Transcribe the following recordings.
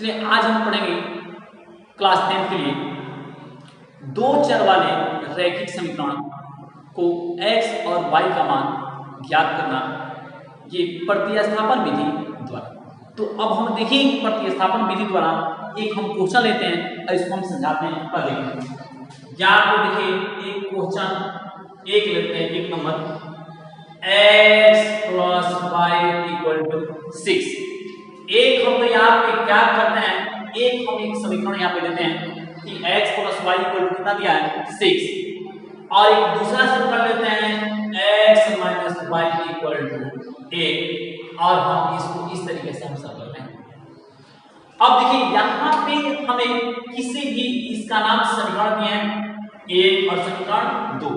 चलिए आज हम पढ़ेंगे क्लास 10 के लिए दो चर वाले रैखिक समीकरण को x और y का मान ज्ञात करना, ये प्रतिस्थापन विधि द्वारा। तो अब हम देखेंगे प्रतिस्थापन विधि द्वारा एक हम क्वेश्चन लेते हैं और इसको हम समझाते हैं। पर देखिए यहाँ पे देखिए एक क्वेश्चन एक लेते हैं, एक नंबर x + y = 6। एक हम तो यहाँ पे क्या करते हैं, एक हम एक समीकरण यहाँ पे लेते हैं कि x + y = कितना दिया है 6, और एक दूसरा समीकरण लेते हैं x - y = 8, और हम इसको इस तरीके से हम सब करते हैं। अब देखिए यहाँ पे हमें किसी भी इसका नाम समीकरण दिए हैं 1 और समीकरण 2।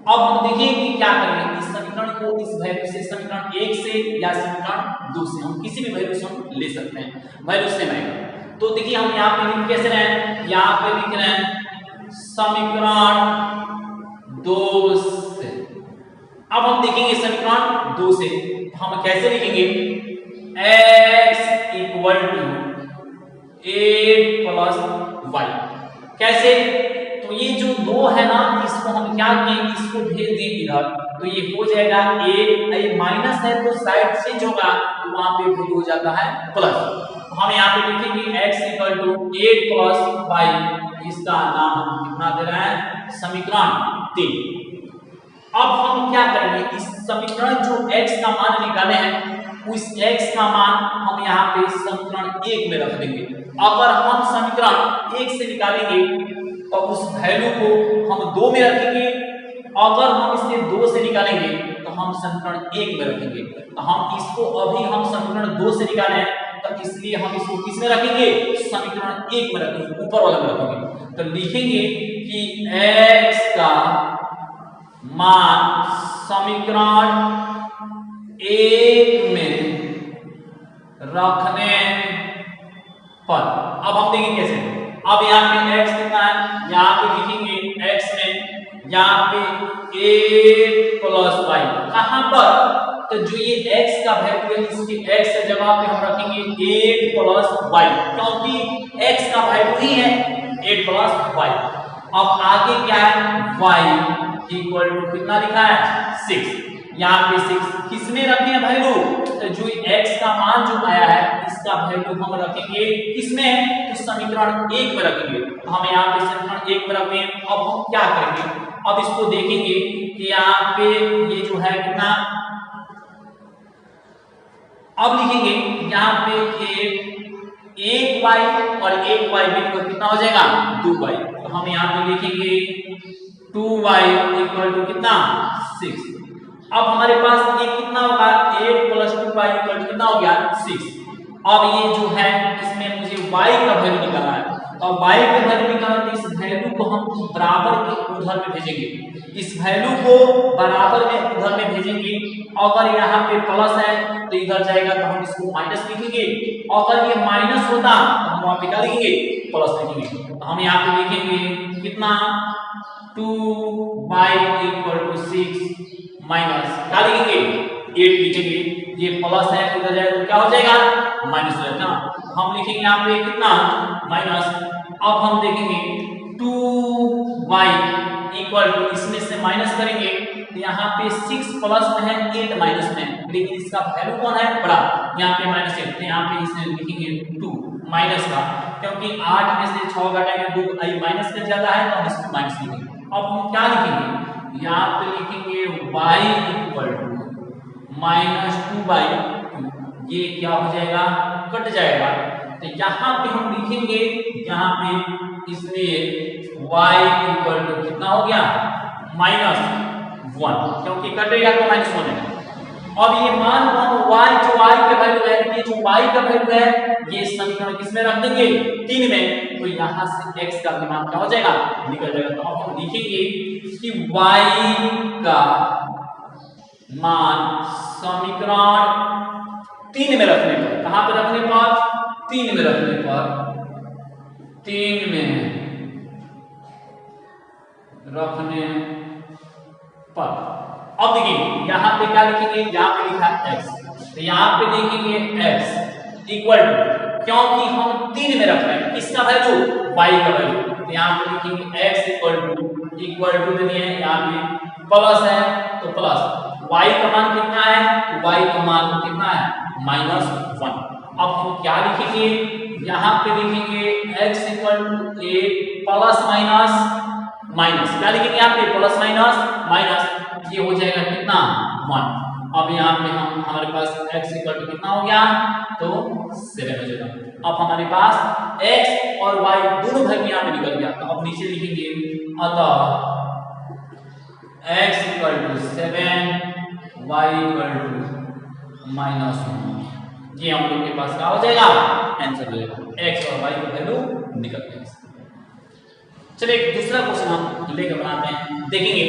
अब हम देखिए कि क्या करेंगे, इस समीकरण को इस वैल्यू से, समीकरण 1 से या समीकरण 2 से, हम किसी भी वैल्यू से हम ले सकते हैं, वैल्यू सेम आएगा। तो देखिए हम यहाँ पे लिख कैसे रहे हैं, यहाँ पे लिख रहे हैं समीकरण 2 से। अब हम देखेंगे समीकरण 2 से हम कैसे लिखेंगे, x = 8 + y। कैसे, तो ये जो 2 है ना, इसको हम क्या किए, इसको भेज दिए इधर, तो ये हो जाएगा 8, ये माइनस है तो साइड चेंज होगा, तो वहां पे वैल्यू हो जाता है प्लस। हम यहाँ पे लिखेंगे x = 8 + y, इसका नाम हम कितना दे रहे हैं, समीकरण 3। अब हम क्या करेंगे, इस समीकरण जो x का मान निकाले हैं, उस x का मान हम यहाँ पे समीकरण 1 में रख देंगे। अगर हम समीकरण 1 से निकालेंगे तो उस वैल्यू को हम 2 में रखेंगे, अगर हम इसे 2 से निकालेंगे तो हम समीकरण 1 में रखेंगे। तो हम इसको अभी हम समीकरण 2 से निकाले हैं, तो इसलिए हम इसको किस में रखेंगे, समीकरण 1 में रखेंगे, ऊपर वाला में रखेंगे। तो लिखेंगे कि x का मान समीकरण 1 में रखने पर, अब हम देखेंगे कैसे। अब यहाँ पे x कितना है, यहाँ पे लिखेंगे x में, यहाँ पे 8 + y, कहां पर, तो जो ये x का वैल्यू है, इसकी x की जगह पे हम रखेंगे 8 + y, क्योंकि x का वैल्यू ही है 8 + y। अब आगे क्या है, y = कितना लिखा है 6, यहाँ पे 6 किसमें रखे हैं वैल्यू, तो जो x का मान जो आया है इसका वैल्यू हम रखेंगे किसमें, तो समीकरण 1 में रखेंगे। तो हम यहाँ पे समीकरण 1 में रखते हैं। अब हम क्या करेंगे, अब इसको देखेंगे कि यहाँ पे ये जो है कितना, अब लिखेंगे यहाँ पे 1y और 1y मिलकर कितना हो जाएगा 2y। तो हम यहाँ पे लिखेंगे 2y = कितना 6। अब हमारे पास ये कितना होगा, 8 + 2y = कितना हो गया 6। अब ये जो है इसमें मुझे y का वैल्यू निकालना है, और y का वैल्यू निकालना, तो इस वैल्यू को हम बराबर के उधर में भेजेंगे, इस वैल्यू को बराबर में उधर में भेजेंगे। अगर यहाँ पे प्लस है तो इधर जाएगा, तो हम इसको माइनस लिखेंगे, अगर ये माइनस होता तो हम वहां पे क्या लिखेंगे, प्लस लिखेंगे। तो हम यहाँ पे लिखेंगे कितना, 2y = 6 माइनस क्या लिखेंगे 8 लिखेंगे, ये प्लस है इधर जाएगा तो क्या हो जाएगा माइनस हो जाएगा। हम लिखेंगे यहाँ पे कितना माइनस। अब हम देखेंगे 2y = इसमें से माइनस करेंगे, तो यहाँ पे 6 प्लस में है 8 माइनस में, लेकिन इसका वैल्यू कौन है बड़ा, यहाँ पे -8, तो यहाँ पे इसमें लिखेंगे 2 माइनस का, क्योंकि 8 में से 6 घटाएंगे 2 आई माइनस कर जाता है, तो हम इसको माइनस लिखेंगे। अब हम क्या लिखेंगे, यहाँ पे लिखेंगे y = -2/2, ये क्या हो जाएगा कट जाएगा, तो यहाँ पे हम लिखेंगे, यहाँ पे इसलिए y = कितना हो गया -1, क्योंकि कटेगा तो -1 है। अब ये मान y जो y का वैल्यू है, ये जो y का वैल्यू है, ये समीकरण किसमें रख देंगे 3 में, तो यहाँ से x का मान क्या हो जाएगा निकल जाएगा। तो अब हम लिखेंगे कि y का मान समीकरण 3 में रखने पर, कहां पे रखने पर 3 में रखने पर, 3 में रखने पर, अब देखिए यहाँ पे क्या लिखेंगे, यहाँ पे लिखा x, तो यहाँ पे देखेंगे x = क्योंकि हम 3 में रख रहे हैं किसका वैल्यू, y का वैल्यू। तो यहाँ पे लिखेंगे x इक्वल टू दे दिए हैं, यहाँ पे प्लस है तो प्लस y का मान कितना है, तो y का मान कितना है -1। अब हम क्या लिखेंगे, यहाँ पे लिखेंगे x equal to a plus minus क्या लिखेंगे यहाँ पे, प्लस माइनस ये हो जाएगा कितना 1। अब यहाँ पे हम हमारे पास x इक्वल टू कितना हो गया, तो 7 हो जाएगा। अब हमारे पास x और y दोनों वैल्यू यहाँ पे निकल गया। तो अब नीचे लिखेंगे अतः x equal to 7 y equal to -1। ये हम लोग के पास क्या हो जाएगा, आंसर हो जाएगा। x और y की वैल्यू निकल गई। चलिए एक दूसरा क्वेश्चन हम लेकर बनाते हैं, देखेंगे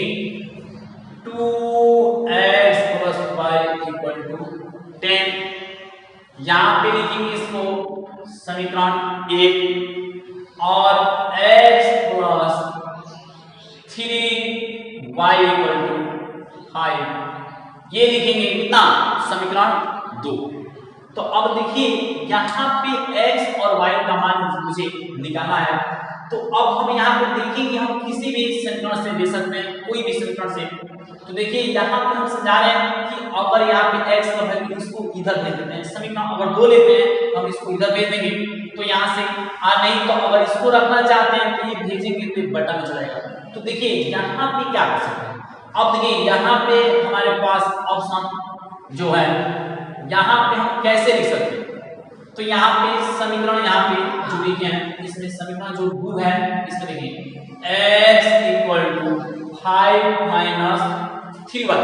2x plus y equal to 10। यहाँ पे लिखेंगे इसको समीकरण 1 और x plus 3y equal to 5 ये लिखेंगे कितना, समीकरण 2। तो अब देखिए यहाँ पे x और y का मान मुझे निकालना है। तो अब हम यहाँ पे देखेंगे हम किसी भी समीकरण से ले सकते हैं, कोई भी समीकरण से। तो देखिए यहाँ पे हम समझा रहे हैं कि अगर यहाँ पे x का वैल्यू इसको इधर भेज देते हैं, समीकरण अगर 2 लेते हैं हम इसको इधर भेज देंगे तो यहाँ से नहीं तो अगर इसको रखना चाहते हैं तो ये भेजेंगे तो बटा में चला जाएगा। तो देखिए यहाँ पे क्या कर सकते हैं, अब देखिए यहाँ पे हमारे पास ऑप्शन जो है यहाँ पे हम कैसे लिख सकते हैं। तो यहाँ पे समीकरण यहाँ पे जो लिखे हैं इसमें समीकरण जो 2 है इसमें देखिए x equal to 5 minus 3y,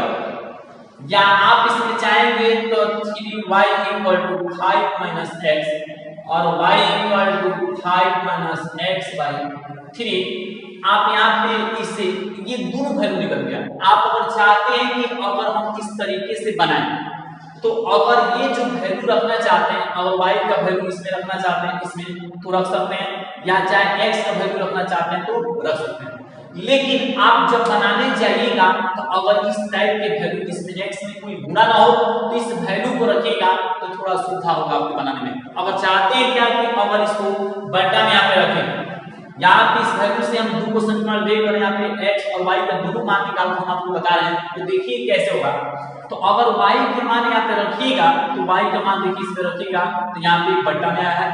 या आप इसमें चाहेंगे तो 3y equal to 5 minus x और y equal to 5 minus x by 3। आप यहाँ पे इससे ये दोनों वैल्यू निकल गया। आप अगर चाहते हैं कि अगर हम इस तरीके से बनाएं तो अगर ये जो वैल्यू रखना चाहते हैं, अगर y का वैल्यू इसमें रखना चाहते हैं इसमें तो रख सकते हैं, या चाहे x का वैल्यू रखना चाहते हैं तो रख सकते हैं। लेकिन आप जब बनाने जाइएगा तो अगर इस टाइप के वैल्यू इसमें x में कोई गुणा ना हो तो इस वैल्यू को रखिएगा तो थोड़ा सुविधा होगा आपको बनाने में। अगर चाहते हैं क्या कि अगर इसको बटा में यहाँ पे रखें, यहाँ पे इस वैल्यू से हम 2 को समीकरण लेकर यहाँ पे x और y का दोनों मान निकाल हम आपको बता रहे हैं, तो देखिए कैसे होगा। तो अगर y के मान यहाँ पे रखिएगा तो y का मान देखिए इस पे रखिएगा तो यहाँ पे बट्टा में आया है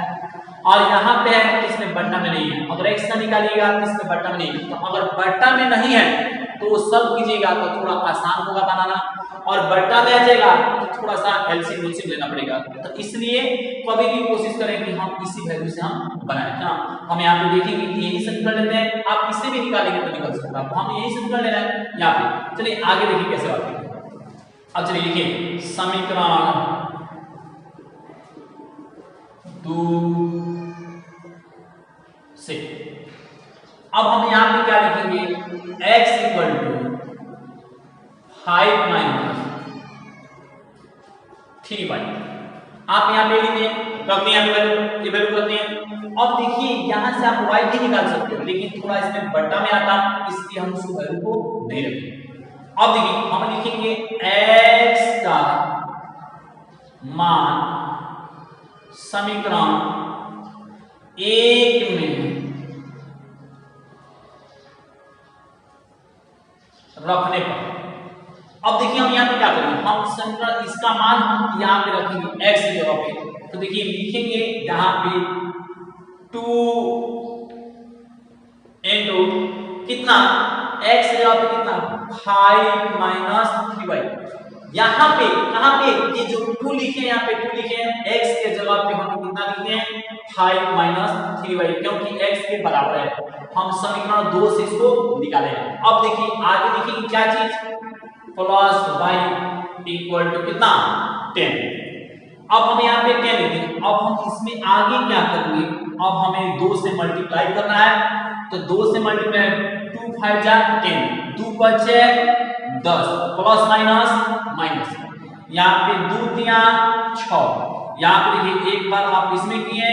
और यहाँ पे है तो इसमें बट्टा में नहीं है। अगर x का निकालिएगा तो इसमें बट्टा में नहीं है। तो अगर बट्टा में नहीं है तो सब कीजिएगा तो थोड़ा आसान होगा बनाना, और बट्टा में आ जाएगा तो थोड़ा सा एलसीएम यूलसीएम लेना पड़ेगा। तो इसलिए कभी भी कोशिश करें कि हम इसी वैल्यू से हम बनाएं। हाँ, हम यहाँ पे देखेंगे कि यही समीकरण लेते हैं, आप किसी भी निकालेंगे तो निकल सकता है। तो हम यही समीकरण ले रहे हैं यहाँ पे। चलिए आगे देखिए कैसे बात करेंगे। अब चलिए लिखिए समीकरण 2 से अब हम यहाँ पे क्या लिखेंगे, x equal to 5 minus 3y। आप यहाँ पे लिखिए रख दिए ये वैल्यू रख दिए। अब देखिए यहाँ से आप y भी निकाल सकते हो, लेकिन थोड़ा इसमें बट्टा में आता इसलिए हम उस वैल्यू को नहीं रखेंगे। अब देखिए हम लिखेंगे x का मान समीकरण 1 में रखने पर। अब देखिए हम यहाँ पे क्या करेंगे, हम समीकरण इसका मान हम यहाँ पे रखेंगे x की जगह पे। तो देखिए लिखेंगे यहाँ पे 2 इंटू कितना, x की जगह पे कितना 5 माइनस 3y। यहाँ पे कहाँ पे ये जो 2 लिखे हैं, यहाँ पे 2 लिखे हैं, x के जगह पे हम कितना लिखते हैं 5 माइनस 3y, क्योंकि x के बराबर है। हम समीकरण 2 से इसको निकाले। अब देखिए आगे लिखेंगे क्या चीज, प्लस y इक्वल टू कितना 10। अब हम यहाँ पे 10 लिखेंगे। अब हम इसमें आगे क्या करेंगे, अब हमें 2 से मल्टीप्लाई करना है। तो 2 से मल्टीप्लाई 2 5 जा 10, 2 5 10 प्लस माइनस यहाँ पे 2 3 6। यहाँ पे देखिए एक बार आप इसमें किए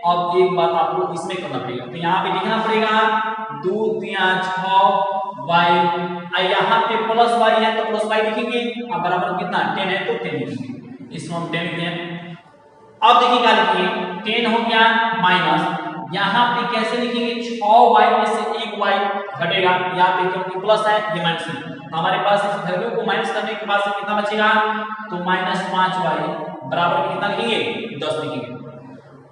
और एक बार आपको इसमें करना पड़ेगा। तो यहाँ पे लिखना पड़ेगा 2 3 6 y, यहाँ पे प्लस y है तो प्लस y लिखेंगे, अब बराबर कितना 10 है तो 10 लिखेंगे। इसमें हम 10 लिखते हैं। अब देखिए क्या लिखेंगे, 10 हो गया माइनस, यहाँ पे कैसे लिखेंगे, 6y में से 1y घटेगा, यहाँ पे क्योंकि प्लस है ये माइनस है, तो हमारे पास इस वैल्यू को माइनस करने के बाद से कितना बचेगा, तो माइनस 5y बराबर कितना लिखेंगे, 10 लिखेंगे।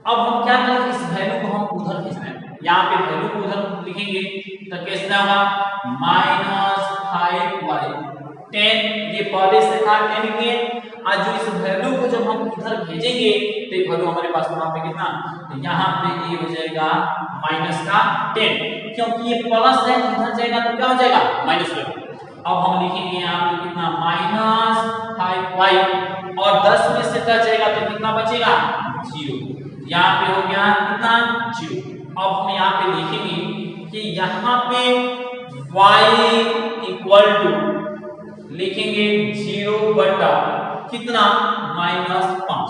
अब हम क्या करें, इस वैल्यू को हम उधर भेजना है, यहाँ पे वैल्यू को उधर लिखेंगे तो कैसे होगा, माइनस 5y 10, ये पहले से था 10 लिखिए, आज जो इस वैल्यू को जब हम इधर भेजेंगे तो ये वैल्यू हमारे पास वहां पे कितना, तो यहाँ पे ये हो जाएगा माइनस का 10, क्योंकि ये प्लस है इधर जाएगा तो क्या हो जाएगा, माइनस हो। अब हम लिखेंगे यहाँ पे कितना, माइनस 5y और 10 में से कट जाएगा तो कितना बचेगा, 0, यहाँ पे हो गया कितना, 0। अब हम यहाँ पे लिखेंगे कि यहाँ पे y इक्वल टू लिखेंगे 0 बटा कितना, -5।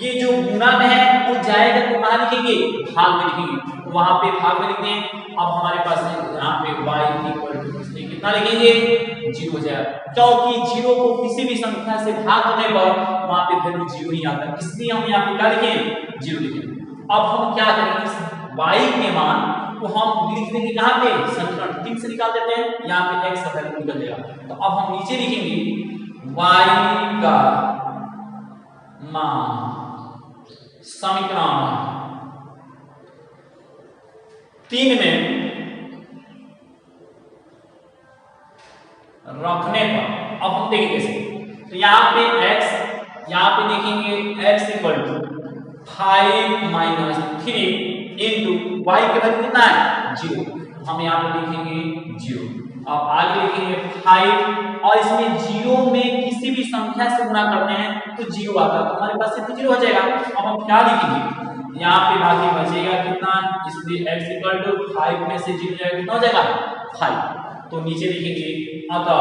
ये जो गुणा में है वो जाएगा तो कहाँ लिखेंगे, भाग में लिखेंगे, तो वहां पे भाग में लिखते हैं। अब हमारे पास यहाँ पे y इक्वल टू इसलिए कितना लिखेंगे, 0 हो जाएगा, क्योंकि 0 को किसी भी संख्या से भाग करने पर वहां पे वैल्यू 0 ही आता है, इसलिए हम यहाँ पे क्या लिखें, 0 लिखेंगे। अब हम क्या करेंगे, इस y के मान को हम लिख देंगे कहाँ पे, समीकरण 3 से निकाल देते हैं, यहाँ पे x का वैल्यू निकल जाएगा। तो अब हम नीचे लिखेंगे y का मान समीकरण 3 में रखने पर अब हम देखेंगे कैसे, तो यहाँ पे x, यहाँ पे देखेंगे x equal to 5 minus 3 into y के वैल्यू कितना है, 0, हम यहाँ पे लिखेंगे 0। अब आगे लिखेंगे 5 और इसमें 0 में किसी भी संख्या से गुणा करते हैं तो 0 आता है, तो हमारे पास सिर्फ 0 हो जाएगा। अब हम क्या लिखेंगे, यहाँ पे बाकी बचेगा कितना, इसलिए x इक्वल टू 5 में से 0 जाएगा, कितना हो जाएगा, 5। तो नीचे लिखेंगे अतः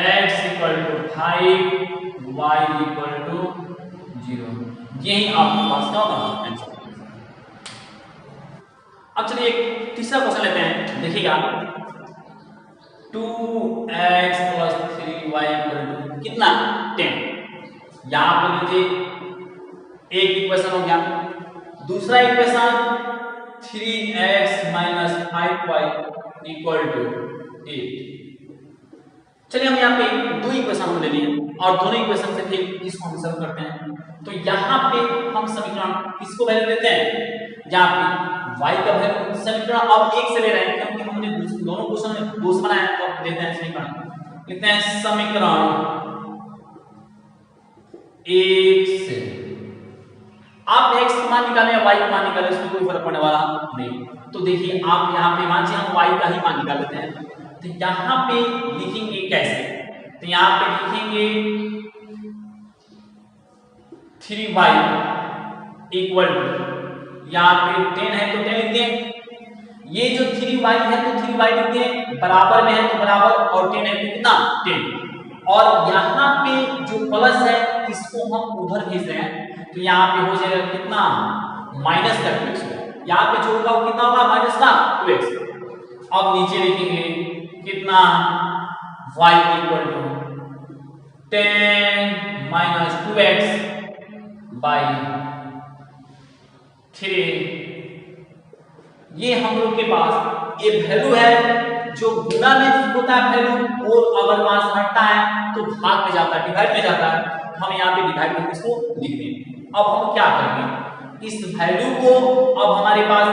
x equal to 5 y equal to 0, यही आपके पास क्या होगा आंसर। अब चलिए एक तीसरा क्वेश्चन लेते हैं, देखिएगा 2x plus 3y equal to कितना, 10। यहाँ पे लीजिए एक इक्वेशन हो गया, दूसरा equation 3x minus 5y equal to 8। चलिए हम यहाँ पे दो इक्वेशन हम ले लिए और दोनों इक्वेशन से फिर इसको हम सॉल्व करते हैं। तो यहाँ पे हम समीकरण किसको वैल्यू देते हैं, यहाँ पे y का वैल्यू समीकरण अब 1 से ले रहे हैं क्योंकि हमने दोनों क्वेश्चन में 2 से बनाया है, तो अब लेते हैं समीकरण, लिखते हैं समीकरण 1 से। आप x का मान निकालें या y का मान निकालें, इसमें कोई फर्क पड़ने वाला नहीं। तो देखिए आप यहाँ पे मान हम y का ही मान निकाल लेते हैं, तो यहाँ पे लिखेंगे कैसे, तो यहाँ पे लिखेंगे 3y इक्वल टू, यहाँ पे 10 है तो 10 लिख दें, ये जो 3y है तो 3y लिख दें, बराबर में है तो बराबर, और 10 है तो कितना 10, और यहाँ पे जो प्लस है इसको हम उधर भेज रहे हैं, तो यहाँ पे हो जाएगा कितना माइनस का 2x, यहाँ पे जो होगा वो कितना होगा माइनस का 2x। अब नीचे लिखेंगे कितना y equal to 10 minus 2x by 3। ये हम लोग के पास ये वैल्यू है जो गुणा में होता है वैल्यू, और अगर वहां से हटता है तो भाग में जाता है, डिवाइड में जाता है, हम यहाँ पे डिवाइड करके इसको लिख दें। अब हम क्या करेंगे, इस वैल्यू को अब हमारे पास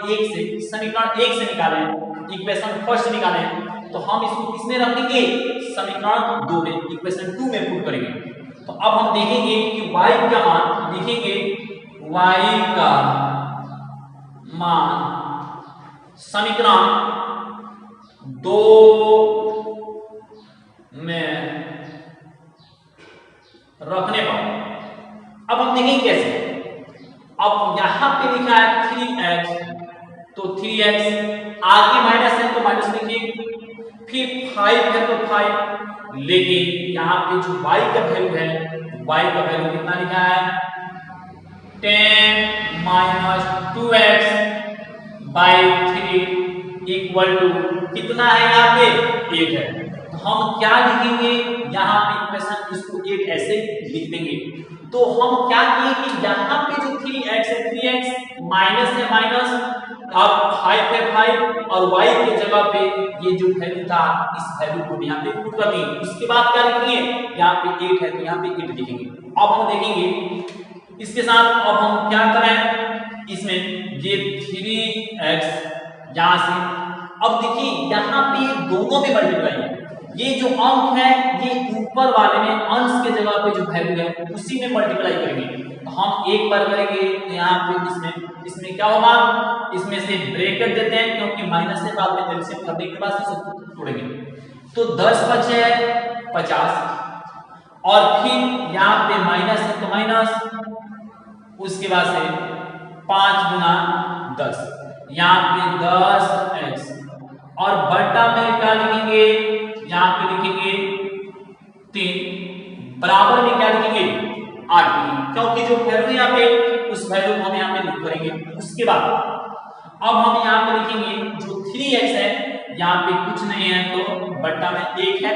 ये 1 से समीकरण 1 से निकालें, इक्वेशन फर्स्ट निकालें, तो हम इसको किसमें रखेंगे, समीकरण 2 में, इक्वेशन 2 में पुट करेंगे। तो अब हम देखेंगे कि y का मान लिखेंगे, y का मान समीकरण 2 में रखने पर अब हम देखेंगे कैसे। अब यहां पे लिखा है 3x, तो 3x आगे माइनस है तो माइनस लिखिए, फिर 5 है तो 5, लेकिन यहाँ पे जो y का वैल्यू है, y का वैल्यू कितना लिखा है 10 minus 2x by 3 equal to कितना है, यहाँ पे 8 है। तो हम क्या लिखेंगे, यहाँ पे इक्वेशन इसको 8 ऐसे लिख देंगे। तो हम क्या किए कि यहाँ पे जो 3x है 3x माइनस है माइनस, अब 5 है 5 और y की जगह पे ये जो वैल्यू था इस वैल्यू को यहाँ पे पुट कर देंगे। उसके बाद क्या लिखेंगे, यहाँ पे 8 है तो यहाँ पे 8 लिखेंगे। अब हम देखेंगे इसके साथ अब हम क्या करें, इसमें ये 3x यहाँ से, अब देखिए यहाँ पे दोनों में मल्टीप्लाई है, ये जो अंक है ये ऊपर वाले में अंश के जगह पे जो वैल्यू है उसी में मल्टीप्लाई करेंगे। तो हम एक बार करेंगे यहाँ पे इसमें क्या होगा, इसमें से ब्रैकेट देते हैं क्योंकि माइनस से बाद में एलसीएम करने के बाद इसे तोड़ेंगे। तो 10 बचे 50 और फिर यहाँ पे माइनस है तो माइनस, उसके बाद से 5 गुना 10, यहाँ पे 10x और बटा में क्या लिखेंगे, यहाँ पे लिखेंगे 3 बराबर में क्या लिखेंगे 8 लिखेंगे, क्योंकि जो वैल्यू यहाँ पे उस वैल्यू को हम यहाँ पे लिख करेंगे। उसके बाद अब हम यहाँ पे लिखेंगे जो 3x है यहाँ पे कुछ नहीं है तो बटा में 1 है,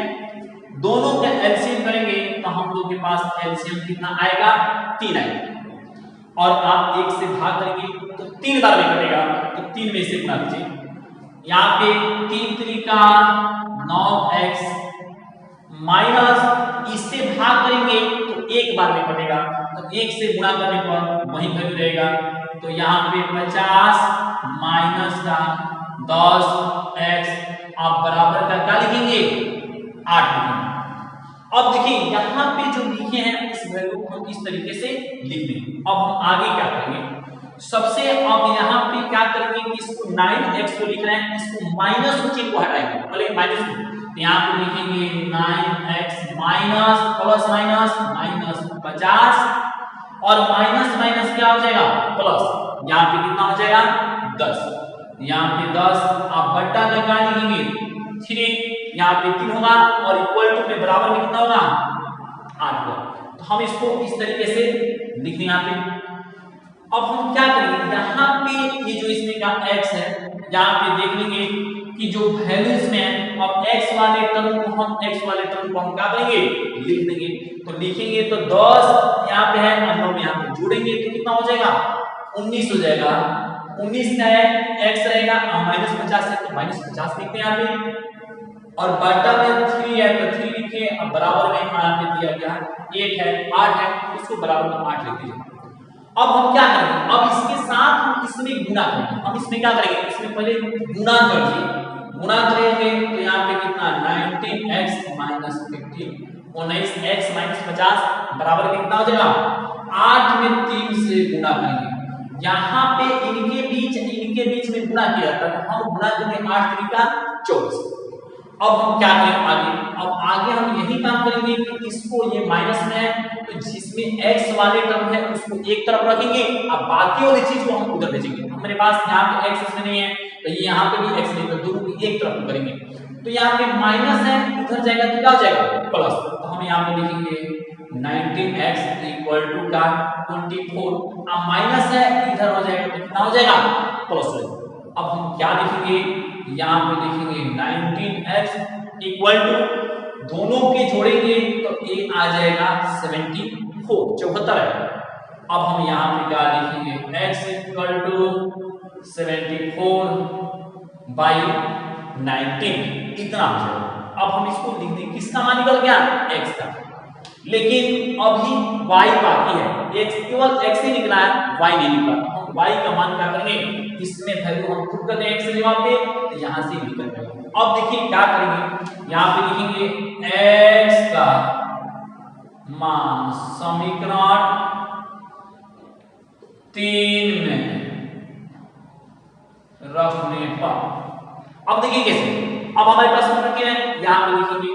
दोनों का एलसीएम करेंगे तो हम लोग के पास एलसीएम कितना आएगा 3 आएगा, और आप 1 से भाग करेंगे तो 3 बार में कटेगा तो 3 में से गुणा कीजिए, यहाँ पे 3 त्रिका 9x माइनस इससे भाग करेंगे तो 1 बार में कटेगा तो 1 से गुणा करने पर वही वैल्यू रहेगा। तो यहाँ पे 50 माइनस का 10x आप बराबर का क्या लिखेंगे 8 लिखेंगे। अब देखिए यहाँ पे जो लिखे हैं इस वैल्यू को हम इस तरीके से लिख देंगे। अब हम आगे क्या करेंगे, सबसे अब यहाँ पे क्या करेंगे कि इसको 9x को लिख रहे हैं, इसको माइनस को चिन्ह को हटाएंगे, पहले माइनस को, तो यहाँ पे लिखेंगे 9x minus plus minus minus 50 और माइनस माइनस क्या हो जाएगा प्लस, यहाँ पे कितना हो जाएगा 10, यहाँ पे 10 आप बट्टा में क्या लिखेंगे 3, यहाँ पे 3 होगा और इक्वल टू में बराबर में कितना होगा 8 होगा। तो हम इसको इस तरीके से लिख दें यहाँ पे। अब हम क्या करेंगे, यहाँ पे ये जो इसमें का x है यहाँ पे देख लेंगे कि जो वैल्यूज में है, अब x वाले टर्म को हम क्या करेंगे लिख देंगे। तो लिखेंगे तो 10 यहाँ पे है और 9 यहाँ पे जोड़ेंगे तो कितना हो जाएगा 19 हो जाएगा, 19 का है x रहेगा और माइनस 50 है तो माइनस 50 लिखते हैं यहाँ पे, और बटा में 3 है तो 3 लिखे और बराबर में यहाँ पे दिया गया 8 है 8 है उसको बराबर में 8 लिख दीजिए। अब हम क्या करेंगे, अब इसके साथ हम इसमें गुणा करेंगे, हम इसमें क्या करेंगे इसमें पहले गुणा करिए, गुणा करेंगे तो यहाँ पे कितना 19x माइनस 15 19x माइनस 50 बराबर कितना हो जाएगा 8 में 3 से गुणा करेंगे, यहाँ पे इनके बीच में गुणा किया था तो हम गुणा करेंगे 8 त्रिका 24। अब हम क्या करें आगे, अब आगे हम यही काम करेंगे कि इसको ये माइनस में है तो जिसमें x वाले टर्म है उसको एक तरफ रखेंगे, अब बाकी वाली चीज को हम उधर भेजेंगे। हमारे पास यहाँ पे x इसमें नहीं है तो ये यहाँ पे भी x नहीं, तो दोनों को एक तरफ करेंगे, तो यहाँ पे माइनस है उधर जाएगा तो क्या हो जाएगा प्लस, तो हम यहाँ पे लिखेंगे 19x इक्वल टू का 24, अब माइनस है इधर हो जाएगा तो कितना हो जाएगा प्लस हो जाएगा। अब हम क्या लिखेंगे, यहाँ पे लिखेंगे 19x इक्वल टू दोनों के जोड़ेंगे तो ये आ जाएगा 74 है। अब हम यहाँ पे क्या लिखेंगे x इक्वल टू 74 बाई 19 इतना हो जाएगा। अब हम इसको लिख दें, किसका मान निकल गया x का, लेकिन अभी y बाकी है, x केवल x ही निकला है y नहीं निकला, हम y का मान क्या करेंगे इसमें वैल्यू हम पुट कर दें x के जगह पे तो यहाँ से निकल जाएगा। अब देखिए क्या करेंगे, यहाँ पे लिखेंगे x का मान समीकरण 3 में रखने पर, अब देखिए कैसे, अब हमारे पास हम रखे हैं यहाँ पे लिखेंगे,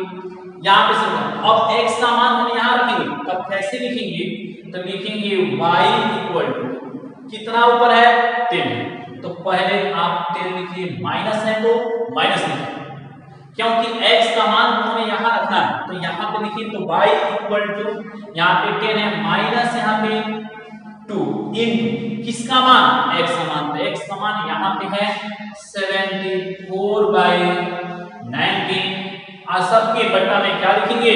यहाँ पे समीकरण, अब x का मान हम यहाँ रखेंगे, तब कैसे लिखेंगे तो लिखेंगे y इक्वल टू कितना ऊपर है 10, तो पहले आप 10 लिखिए, माइनस है तो माइनस लिखिए क्योंकि x का मान हमें यहाँ रखना है, तो यहाँ पे लिखिए तो y इक्वल टू यहाँ पे 10 है माइनस यहाँ पे 2 इन किसका मान x का मान, तो x का मान यहाँ पे है 74 बाई 19 और सबके बट्टा में क्या लिखेंगे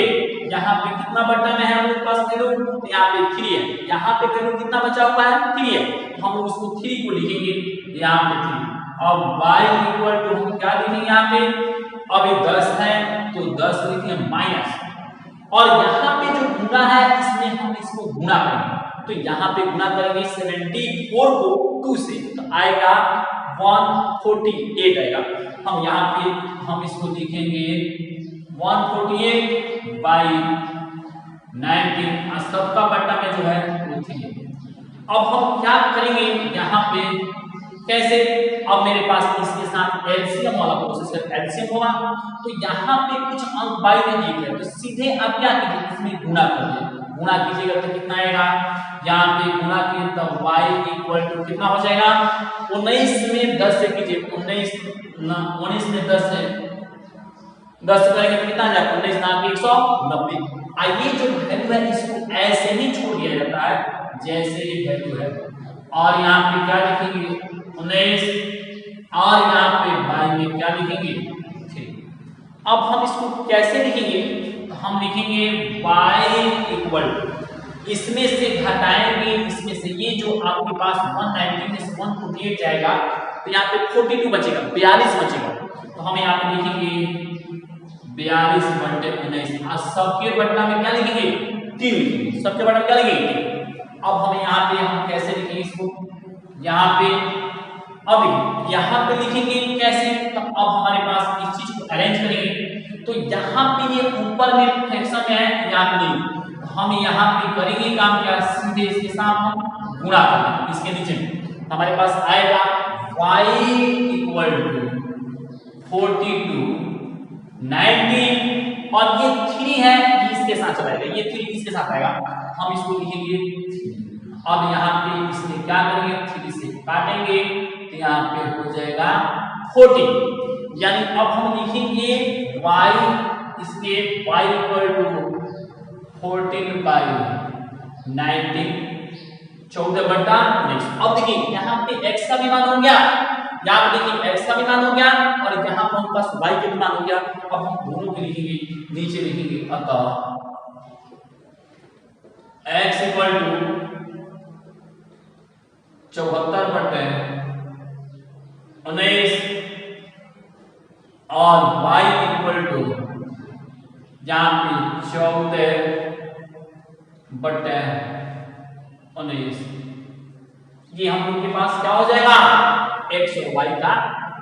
यहाँ पे कितना बट्टा में है हमारे पास वैल्यू, तो यहाँ पे 3 है, यहाँ पे वैल्यू कितना बचा हुआ है 3 है, तो हम उसको 3 को लिखेंगे यहाँ पे 3। और y इक्वल टू हम क्या लिखेंगे यहाँ पे, अभी 10 है तो 10 लिखेंगे माइनस, और यहाँ पे जो गुना है इसमें हम इसको गुना करेंगे, तो यहाँ पे गुना करेंगे 74 को 2 से, तो आएगा 148 आएगा। हम यहाँ पे हम इसको लिखेंगे 148 बाई 19, सबका बट्टा में जो है वो 3 है। अब हम क्या करेंगे यहाँ पे, कैसे, अब मेरे पास इसके साथ एलसीएम वाला प्रोसेस है, एलसीएम होगा, तो यहाँ पे कुछ अंक बाई में एक है, तो सीधे आप क्या कीजिए इसमें गुना करिए, गुणा कीजिएगा तो कितना आएगा, यहाँ पे गुणा किए तो y इक्वल टू कितना हो जाएगा, 19 में 10 से कीजिए, 19 में 10 है, 10 करेंगे तो कितना आ जाएगा, 19 ना 190। आइए जो वैल्यू है इसको ऐसे ही छोड़ दिया जाता है जैसे ये वैल्यू है, और यहाँ पे क्या लिखेंगे 19, और यहाँ पे y में क्या लिखेंगे 3। अब हम इसको कैसे लिखेंगे, तो हम लिखेंगे y इक्वल इसमें से घटाएंगे, इसमें से ये जो आपके पास 190 में से 148 जाएगा तो यहाँ पे 42 बचेगा, 42 बचेगा, तो हम यहाँ पे लिखेंगे 42 बटे 19, और सबके बट्टा में क्या लिखेंगे 3 लिखेंगे, सबके बट्टा में क्या लिखेंगे 3। अब हम यहाँ पे हम कैसे लिखेंगे इसको, यहाँ पे अब यहाँ पे लिखेंगे कैसे, तो अब हमारे पास इस चीज को अरेंज करेंगे, तो यहाँ पे ये ऊपर में फ्रैक्शन में है, यहाँ पे नहीं, तो हम यहाँ पे करेंगे काम क्या, सीधे इसके साथ हम गुणा करेंगे, इसके नीचे हमारे पास आएगा y इक्वल टू 42 19, और ये 3 है ये इसके साथ चलाएगा, ये 3 इसके साथ आएगा, हम इसको लिखेंगे 3। अब यहाँ पे इसमें क्या करेंगे 3 से काटेंगे तो यहाँ पे हो जाएगा 14, यानी अब हम लिखेंगे y, इसके y इक्वल टू 14 बाई 19, 14 बटा 19। अब देखिए यहाँ पे x का भी मान हो गया, यहाँ पे देखिए x का भी मान हो गया, और यहाँ पर हमारे पास y का भी मान हो गया। अब हम दोनों को लिखेंगे, नीचे लिखेंगे अतः x इक्वल टू 74 बटे 19, और y इक्वल टू यहाँ पे 14 बटे 19, ये हम लोग के पास क्या हो जाएगा x और y का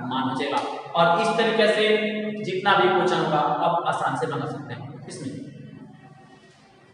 मान हो जाएगा। और इस तरीके से जितना भी क्वेश्चन होगा आप आसान से बना सकते हैं इसमें।